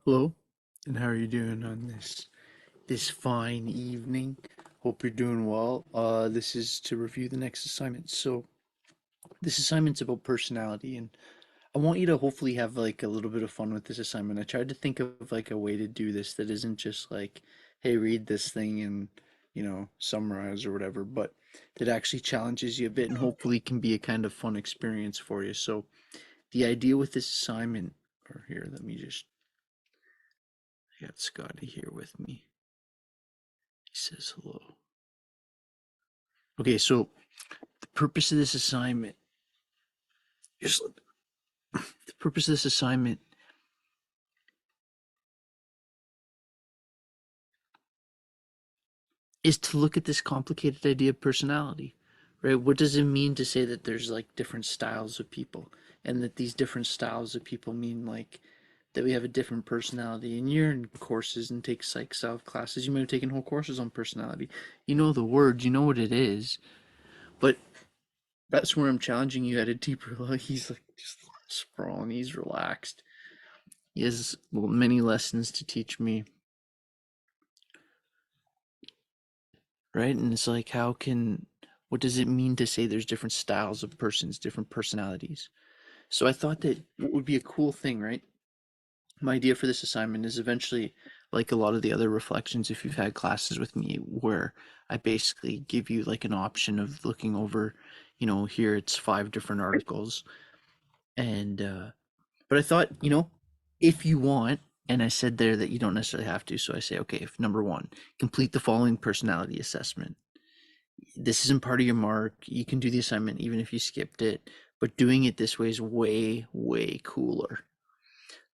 Hello, and how are you doing on this fine evening? Hope you're doing well. This is to review the next assignment. So this assignment's about personality, and I want you to hopefully have like a little bit of fun with this assignment. I tried to think of like a way to do this that isn't just like, hey, read this thing and summarize or whatever, but that actually challenges you a bit and hopefully can be a kind of fun experience for you. So the idea with this assignment, or here, let me just I got Scotty here with me. He says hello. Okay, so the purpose of this assignment, just the purpose of this assignment is to look at this complicated idea of personality, right? What does it mean to say that there's like different styles of people, and that these different styles of people mean like that we have a different personality? And you're in courses and take psych self classes. You might have taken whole courses on personality. You know the words, you know what it is, but that's where I'm challenging you at a deeper level. He's like just sprawling. He's relaxed. He has many lessons to teach me, right? And it's like, what does it mean to say there's different styles of persons, different personalities? So I thought that what would be a cool thing, right? My idea for this assignment is eventually, like a lot of the other reflections, if you've had classes with me, where I basically give you like an option of looking over, here it's five different articles. And, but I thought, if you want, and I said there that you don't necessarily have to. So I say, okay, if number one, complete the following personality assessment. This isn't part of your mark. You can do the assignment even if you skipped it, but doing it this way is way, way cooler.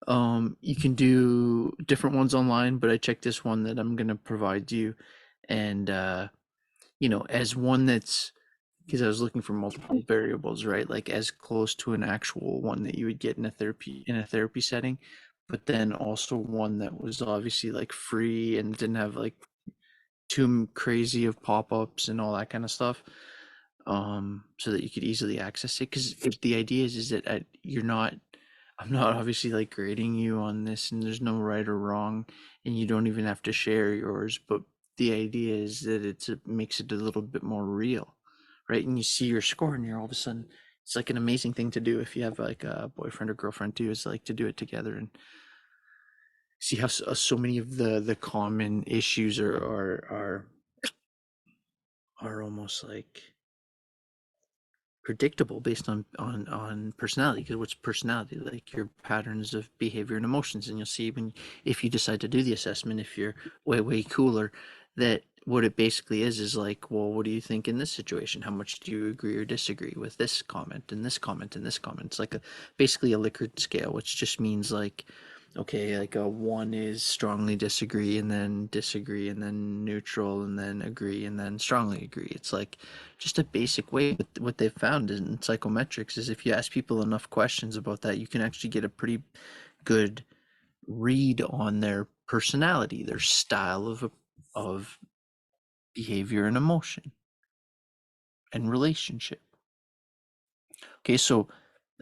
You can do different ones online, but I checked this one that I'm gonna provide you, and as one that's because I was looking for multiple variables, right? Like as close to an actual one that you would get in a therapy setting, but then also one that was obviously like free and didn't have like too crazy of pop-ups and all that kind of stuff, so that you could easily access it. Because the idea is that I'm not obviously like grading you on this, and there's no right or wrong, and you don't even have to share yours. But the idea is that it makes it a little bit more real, right? And you see your score, and you're all of a sudden, it's like an amazing thing to do if you have like a boyfriend or girlfriend too. Is like to do it together and see how so many of the common issues are almost like predictable based on personality. Because what's personality? Like your patterns of behavior and emotions. And you'll see when if you decide to do the assessment, if you're way cooler, that what it basically is like, well, what do you think in this situation? How much do you agree or disagree with this comment and this comment and this comment? It's like basically a Likert scale, which just means like, okay, like a one is strongly disagree and then neutral and then agree and then strongly agree. It's like just a basic way. But what they've found in psychometrics is if you ask people enough questions about that, you can actually get a pretty good read on their personality, their style of behavior and emotion and relationship. Okay, so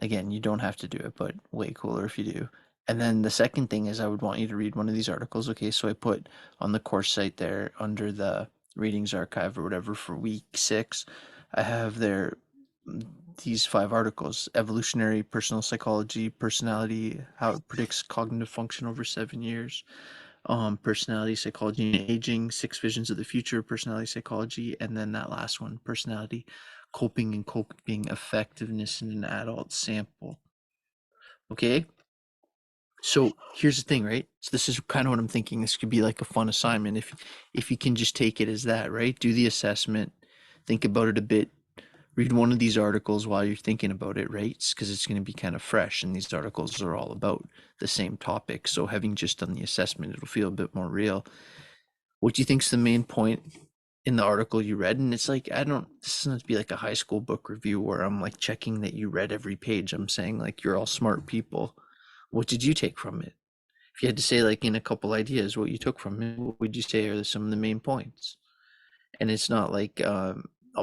again, you don't have to do it, but way cooler if you do. And then the second thing is I would want you to read one of these articles. Okay, so I put on the course site there under the readings archive or whatever for week 6, I have there these 5 articles: evolutionary personal psychology, personality, how it predicts cognitive function over 7 years, personality psychology and aging, 6 visions of the future, personality psychology, and then that last one, personality coping and coping effectiveness in an adult sample. Okay, so here's the thing, right? So this is kind of what I'm thinking. This could be like a fun assignment if you can just take it as that, right? Do the assessment, think about it a bit, read one of these articles while you're thinking about it, right? Because it's going to be kind of fresh, and these articles are all about the same topic. So having just done the assessment, it'll feel a bit more real. What do you think's the main point in the article you read? And it's like, I don't, this doesn't have to be like a high school book review where I'm like checking that you read every page. I'm saying like you're all smart people. What did you take from it? If you had to say like in a couple ideas what you took from it, what would you say are some of the main points? And it's not like a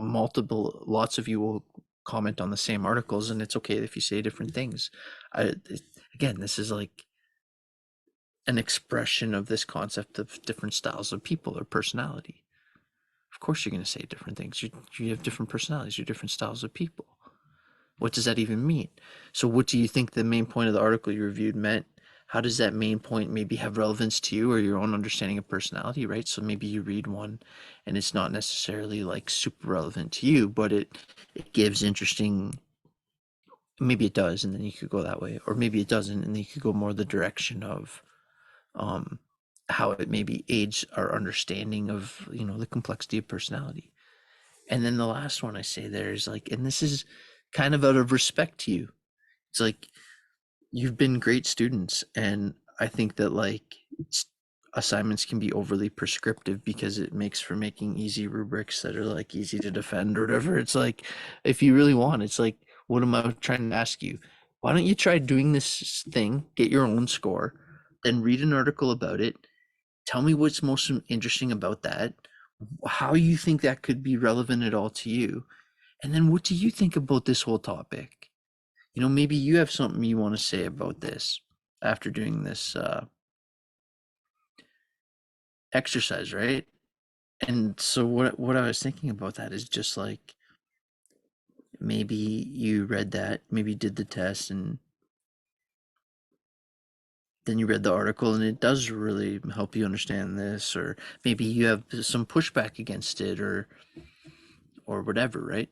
multiple, lots of you will comment on the same articles, and it's okay if you say different things. I, again, this is like an expression of this concept of different styles of people or personality. Of course, you're going to say different things. You have different personalities, you're different styles of people. What does that even mean? So, what do you think the main point of the article you reviewed meant? How does that main point maybe have relevance to you or your own understanding of personality, right? So maybe you read one and it's not necessarily like super relevant to you, but it gives interesting, maybe it does, and then you could go that way, or maybe it doesn't, and then you could go more the direction of um, how it maybe aids our understanding of the complexity of personality. And then the last one I say there is like, and this is kind of out of respect to you. It's like you've been great students, and I think that like assignments can be overly prescriptive because it makes for making easy rubrics that are like easy to defend or whatever. It's like if you really want, it's like, what am I trying to ask you? Why don't you try doing this thing, get your own score, then read an article about it, tell me what's most interesting about that, how you think that could be relevant at all to you, and then what do you think about this whole topic? Maybe you have something you want to say about this after doing this exercise, right? And so what I was thinking about that is just like maybe you read that, maybe did the test, and then you read the article and it does really help you understand this, or maybe you have some pushback against it, or whatever, right?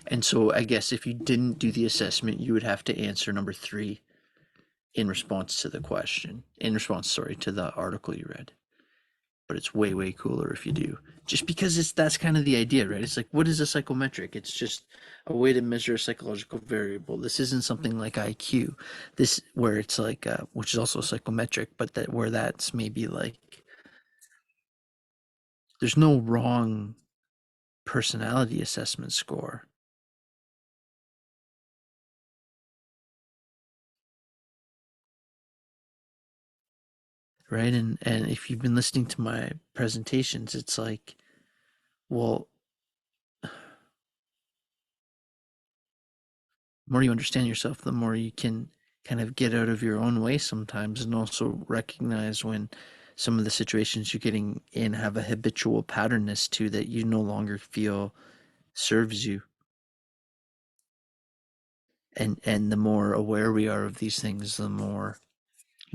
And so I guess if you didn't do the assessment, you would have to answer number 3 in response to the question, in response, sorry, to the article you read. But it's way, way cooler if you do. Just because that's kind of the idea, right? It's like, what is a psychometric? It's just a way to measure a psychological variable. This isn't something like IQ. This where it's like, which is also psychometric, but that where that's maybe like, there's no wrong personality assessment score, right? And if you've been listening to my presentations, it's like, well, the more you understand yourself, the more you can kind of get out of your own way sometimes, and also recognize when some of the situations you're getting in have a habitual patterness to that you no longer feel serves you. And the more aware we are of these things, the more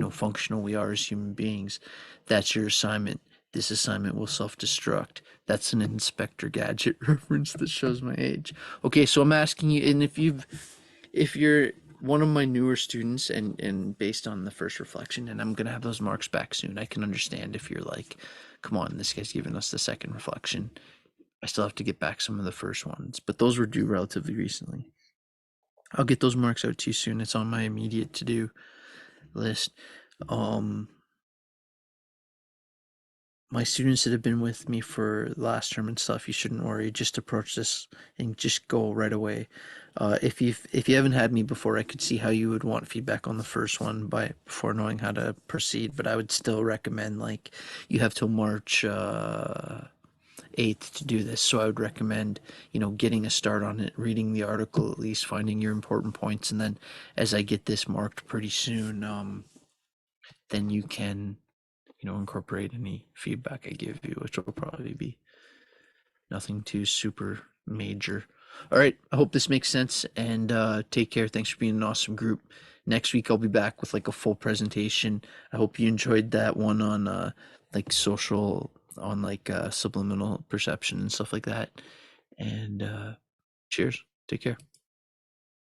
functional we are as human beings. That's your assignment. This assignment will self-destruct. That's an Inspector Gadget reference that shows my age. Okay, so I'm asking you, and if you're one of my newer students, and based on the first reflection, and I'm gonna have those marks back soon, I can understand if you're like, come on, this guy's giving us the second reflection. I still have to get back some of the first ones, but those were due relatively recently. I'll get those marks out to you soon. It's on my immediate to do list. um my students that have been with me for last term and stuff, you shouldn't worry. Just approach this and just go right away. If you haven't had me before, I could see how you would want feedback on the first one by before knowing how to proceed. But I would still recommend like you have till March 8th to do this. So I would recommend getting a start on it, reading the article at least, finding your important points, and then as I get this marked pretty soon, then you can incorporate any feedback I give you, which will probably be nothing too super major. All right, I hope this makes sense, and take care. Thanks for being an awesome group. Next week I'll be back with like a full presentation. I hope you enjoyed that one on like social, on like subliminal perception and stuff like that. And cheers. Take care.